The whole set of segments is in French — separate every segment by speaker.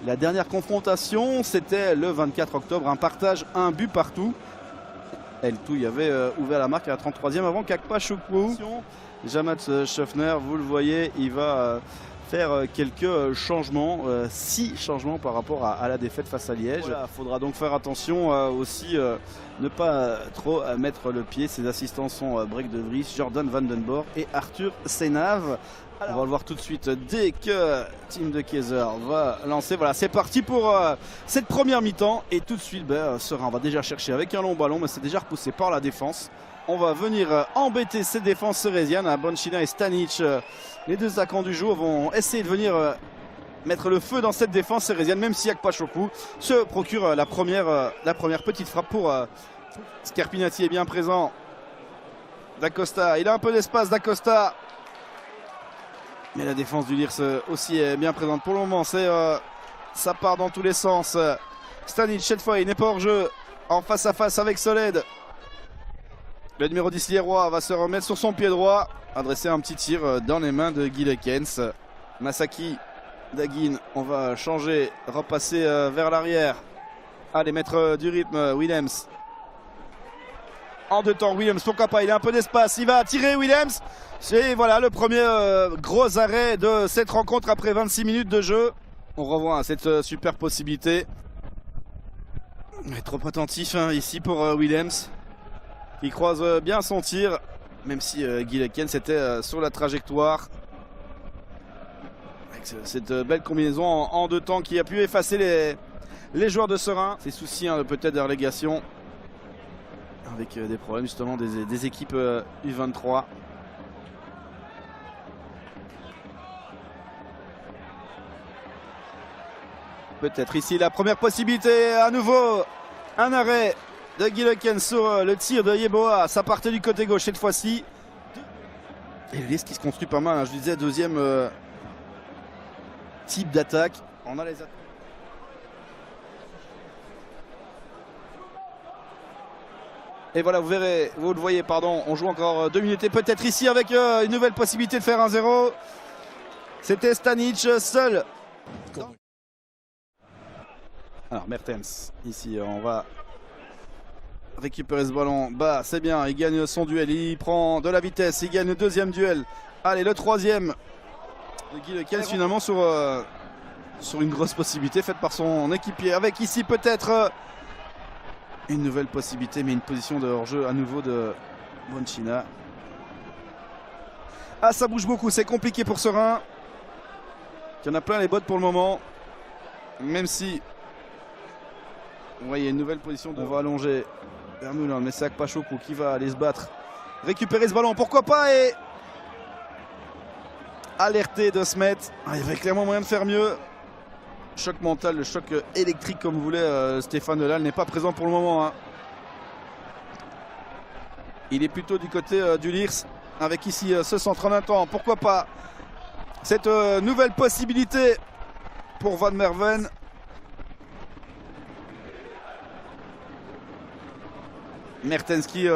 Speaker 1: La dernière confrontation, c'était le 24 octobre, un partage, un but partout. El Touy avait ouvert la marque à la 33e avant qu'Akpachukwu. Jamat Schöffner, vous le voyez, il va faire quelques changements, 6 changements par rapport à la défaite face à Liège. Il faudra donc faire attention aussi, ne pas trop mettre le pied. Ses assistants sont Break de Vries, Jordan Van Den Borg et Arthur Senave. On va le voir tout de suite dès que Tim de Keyser va lancer. Voilà, c'est parti pour cette première mi-temps. Et tout de suite, Serein va déjà chercher avec un long ballon, mais c'est déjà repoussé par la défense. On va venir embêter ces défenses sérésiennes. Bonchina et Stanic, les deux attaquants du jour, vont essayer de venir mettre le feu dans cette défense sérésienne, même si Akpachukwu se procure la première petite frappe pour Scarpinati est bien présent. D'Acosta, il a un peu d'espace, D'Acosta. Mais la défense du Lierse aussi est bien présente. Pour le moment, ça part dans tous les sens. Stanic, cette fois, il n'est pas hors jeu. En face à face avec Soled. Le numéro 10, Lieroy, va se remettre sur son pied droit. Adresser un petit tir dans les mains de Guy Lekens. Masaki, Dagin, on va changer, repasser vers l'arrière. Allez, mettre du rythme, Williams. En deux temps, Williams, pourquoi pas, il a un peu d'espace, il va tirer Williams. Et voilà le premier gros arrêt de cette rencontre après 26 minutes de jeu. On revoit cette super possibilité. Mais trop attentif ici pour Williams. Il croise bien son tir, même si Guy Lekens était sur la trajectoire. Avec cette belle combinaison en deux temps qui a pu effacer les joueurs de Serein. Ces soucis peut-être de relégation. Avec des problèmes justement des équipes U23. Peut-être ici la première possibilité, à nouveau un arrêt de Guy Lekens sur le tir de Yeboah. Ça partait du côté gauche cette fois-ci. Et le qui se construit pas mal, je disais deuxième type d'attaque. On a les attaques. Et voilà, vous verrez, vous le voyez, pardon, on joue encore 2 minutes et peut-être ici avec une nouvelle possibilité de faire 1-0. C'était Stanic seul. Alors Mertens, ici on va récupérer ce ballon. Bah c'est bien, il gagne son duel, il prend de la vitesse, il gagne le deuxième duel. Allez, le troisième de Guy Lekens finalement sur une grosse possibilité faite par son équipier. Avec ici peut-être une nouvelle possibilité, mais une position de hors-jeu à nouveau de Bonchina. Ah, ça bouge beaucoup, c'est compliqué pour Serein. Il y en a plein les bottes pour le moment. Même si, vous voyez, une nouvelle position. On va allonger vers Moulin, mais c'est Akpachukwu qui va aller se battre. Récupérer ce ballon, pourquoi pas, et alerter de se mettre. Il y avait clairement moyen de faire mieux. Choc mental, le choc électrique comme vous voulez, Stéphane Delal n'est pas présent pour le moment. Il est plutôt du côté du Lierse, avec ici ce centre en un temps. Pourquoi pas cette nouvelle possibilité pour Van Merven. Mertens qui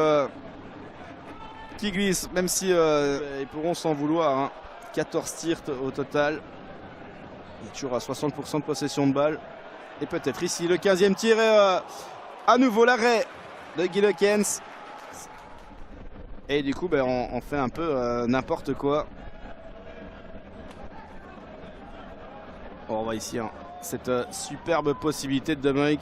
Speaker 1: glisse, même si ils pourront s'en vouloir. 14 tirs au total. Il est toujours à 60% de possession de balle. Et peut-être ici le 15e tir. Et à nouveau l'arrêt de Guy Lekens. Et du coup, on fait un peu n'importe quoi. On voit ici cette superbe possibilité de Demeuk.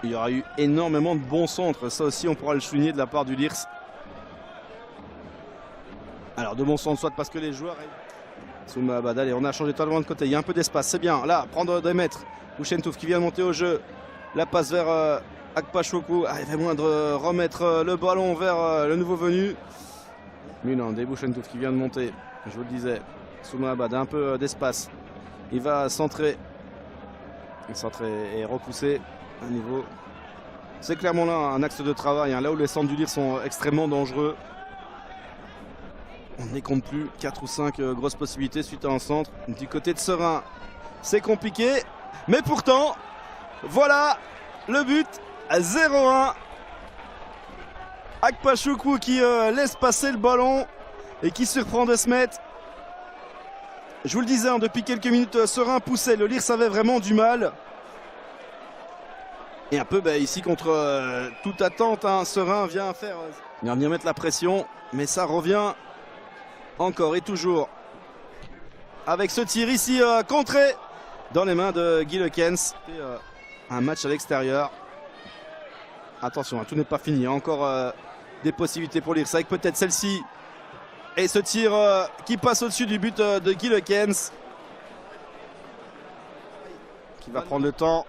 Speaker 1: Il y aura eu énormément de bons centres. Ça aussi, on pourra le souligner de la part du Lierse. Alors de bon sens, soit parce que les joueurs... Souma Abad, et on a changé totalement de côté. Il y a un peu d'espace, c'est bien. Là, prendre des mètres. Bouchentouf qui vient de monter au jeu. La passe vers Akpachukwu. Il va moindre remettre le ballon vers le nouveau venu. Munan, des Bouchentouf qui vient de monter. Je vous le disais. Souma Abad, un peu d'espace. Il va centrer. Et repousser à niveau. C'est clairement là un axe de travail. Là où les centres du Lierse sont extrêmement dangereux. On ne compte plus 4 ou 5 grosses possibilités suite à un centre. Du côté de Serein, c'est compliqué. Mais pourtant, voilà le but, 0-1. Akpachukwu qui laisse passer le ballon et qui surprend de se mettre. Je vous le disais, hein, depuis quelques minutes, Serein poussait. Le Lierse avait vraiment du mal. Et un peu ici contre toute attente, hein, Serein vient venir mettre la pression. Mais ça revient encore et toujours. Avec ce tir ici contré dans les mains de Guy Lekens. Un match à l'extérieur. Attention, hein, tout n'est pas fini. Encore des possibilités pour Lierse avec peut-être celle-ci. Et ce tir qui passe au-dessus du but de Guy Lekens. Qui va prendre le temps.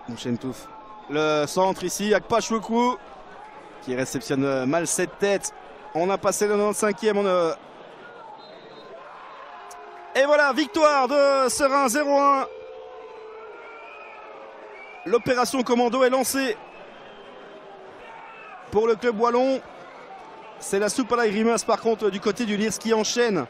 Speaker 1: Mouchentouf. Le centre ici, Akpachukwu. Qui réceptionne mal cette tête. On a passé le 95e. Et voilà, victoire de Serein 0-1. L'opération commando est lancée pour le club wallon. C'est la soupe à la grimace par contre du côté du Lierse qui enchaîne